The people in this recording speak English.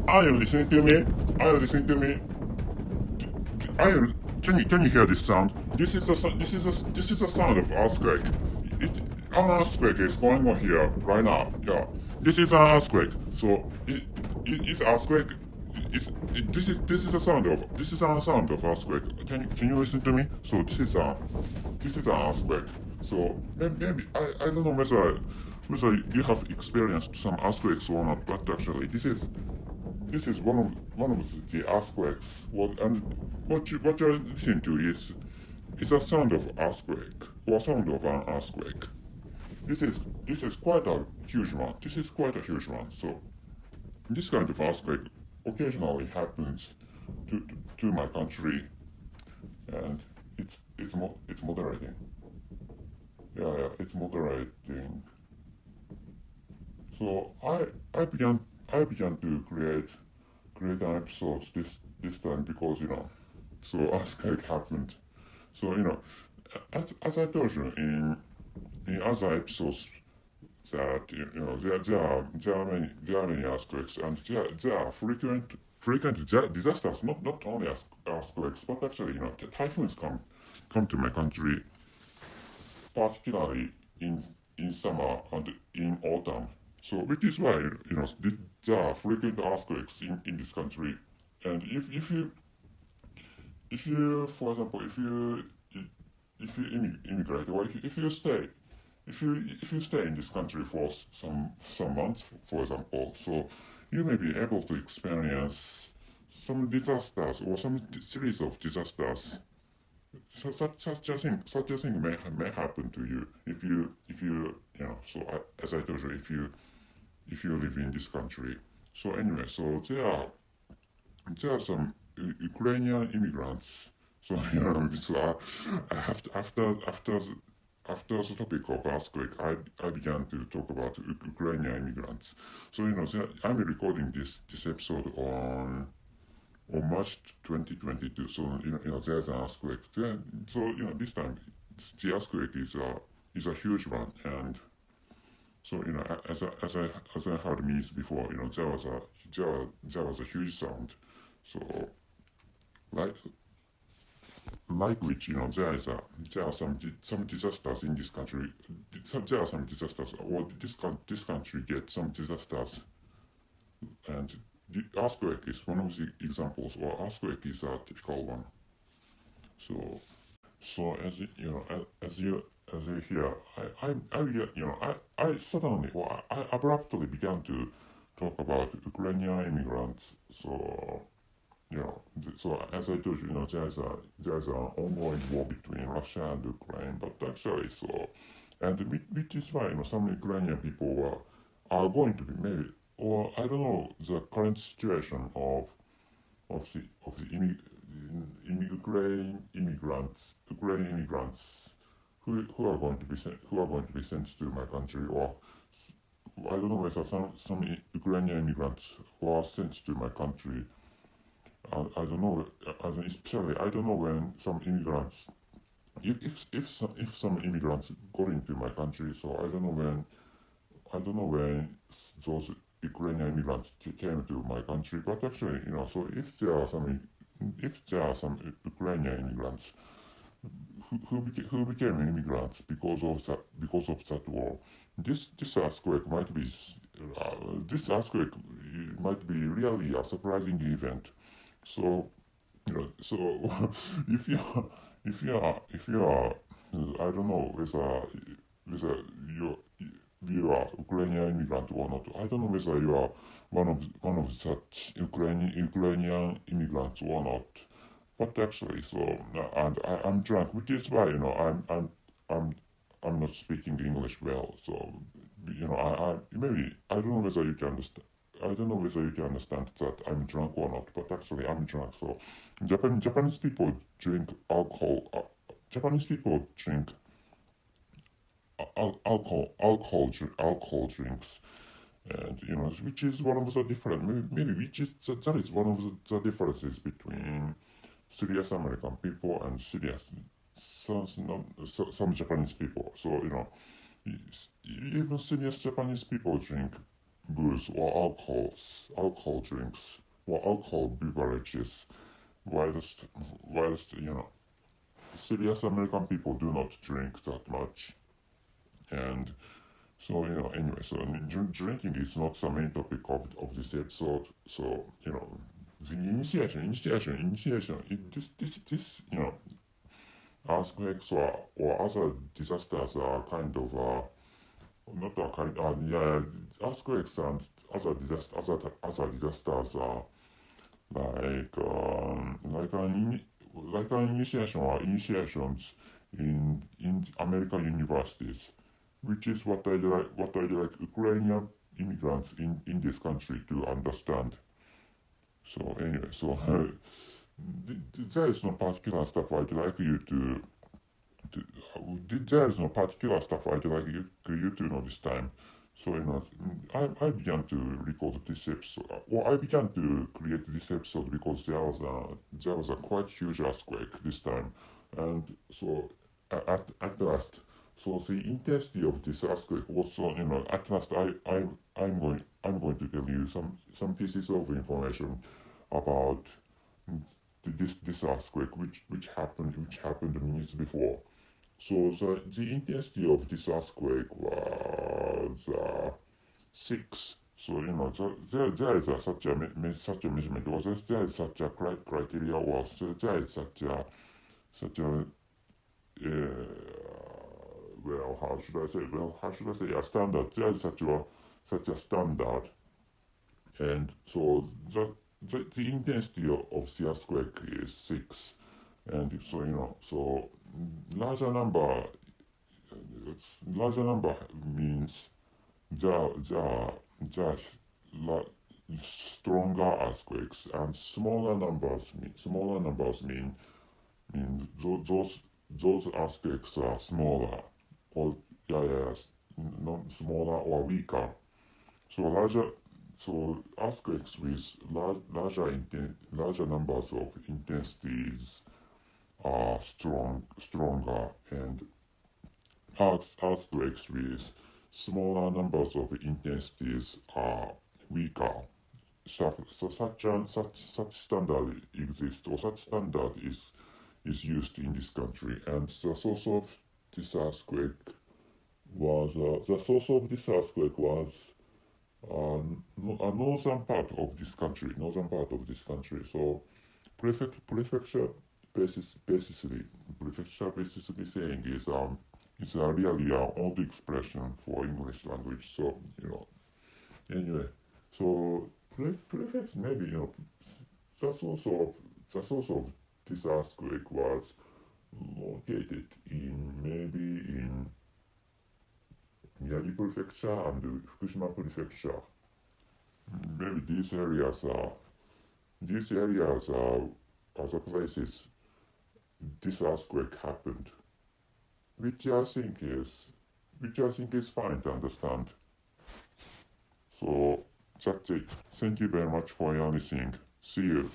Are you listening to me? Are you listening to me? Are you, can you hear this sound? This is a sound of earthquake. It, an earthquake is going on here right now. Yeah, this is an earthquake. So it's earthquake. This is a sound of earthquake. Can you listen to me? So this is an earthquake. So maybe I don't know whether you have experienced some earthquakes or not, but actually this is one of the earthquakes. What you're listening to is a sound of earthquake or sound of an earthquake. This is this is quite a huge one. This is quite a huge one. So this kind of earthquake occasionally happens to my country, and it's moderating. Yeah, it's moderating. So I began to create an episode this time because so earthquake happened. So as I told you in other episodes that there are many earthquakes, and there are frequent disasters, not only earthquakes, but actually typhoons come to my country, particularly in summer and in autumn. So which is why there are frequent earthquakes in this country. And if you for example if you immigrate, or if you stay in this country for some months, for example, so you may be able to experience some disasters or some series of disasters. So such a thing may happen to you so as I told you, if you live in this country. So anyway, so there are some Ukrainian immigrants. So after the topic of earthquake, I began to talk about Ukrainian immigrants. So I'm recording this episode on March 2022. So there's an earthquake. So this time the earthquake is a huge one, and so as I heard means before, there was a huge sound. So like like which there are some disasters in this country. There are some disasters, or this country gets some disasters, and the earthquake is one of the examples, or earthquake is a typical one. So as you hear, I suddenly, or I abruptly began to talk about Ukrainian immigrants. So so as I told you, there's an ongoing war between Russia and Ukraine, but actually, and which is why some Ukrainian people are going to be maybe, or I don't know the current situation of the Ukrainian immigrants who are going to be sent to my country, or I don't know whether some Ukrainian immigrants who are sent to my country. I don't know, especially I don't know when some immigrants, if some immigrants got into my country, so I don't know when those Ukrainian immigrants came to my country, but actually, so if there are some Ukrainian immigrants who became immigrants because of that war, this earthquake might be really a surprising event. So so if you are I don't know whether you you are Ukrainian immigrant or not. I don't know whether you are one of such Ukrainian immigrants or not. But actually, so and I'm drunk, which is why I'm I'm not speaking English well. So I maybe I don't know whether you can understand. I don't know whether you can understand that I'm drunk or not, but actually I'm drunk. So Japanese people drink alcohol. Japanese people drink alcohol drinks, and which is one of the different maybe which is that is one of the differences between serious American people and serious some Japanese people. So even serious Japanese people drink booze or alcohol drinks or alcohol beverages, whilst serious American people do not drink that much. And so, anyway, so drinking is not the main topic of this episode. So, the initiation, this, earthquakes or other disasters are kind of, not a kind, yeah, earthquakes and other disasters are like an initiation or initiations in American universities, which is what I like Ukrainian immigrants in this country to understand. So anyway, so there is no particular stuff I'd like you to there is no particular stuff I'd like you to know this time. So I began to record this episode. Well, I began to create this episode because there was a quite huge earthquake this time, and so at last, so the intensity of this earthquake was so at last I'm going to tell you some pieces of information about this earthquake which happened minutes before. So the intensity of this earthquake was 6. So there is such a measurement, or there is such a criteria, or so there is such a how should I say a standard. There is such a standard, and so the intensity of the earthquake is 6, and so larger number larger number means there are stronger earthquakes, and smaller numbers mean those earthquakes are smaller, or not smaller or weaker. So earthquakes with larger numbers of intensities are stronger, and earthquakes with smaller numbers of intensities are weaker. So such standard exists, or such standard is used in this country, and the source of this earthquake was a northern part of this country. So prefecture basically saying is it's a really old expression for English language. So anyway, so prefect maybe the source of this earthquake was located in Miyagi Prefecture and Fukushima Prefecture. Maybe these areas are the places this earthquake happened, which I think is fine to understand. So that's it. Thank you very much for your listening. See you.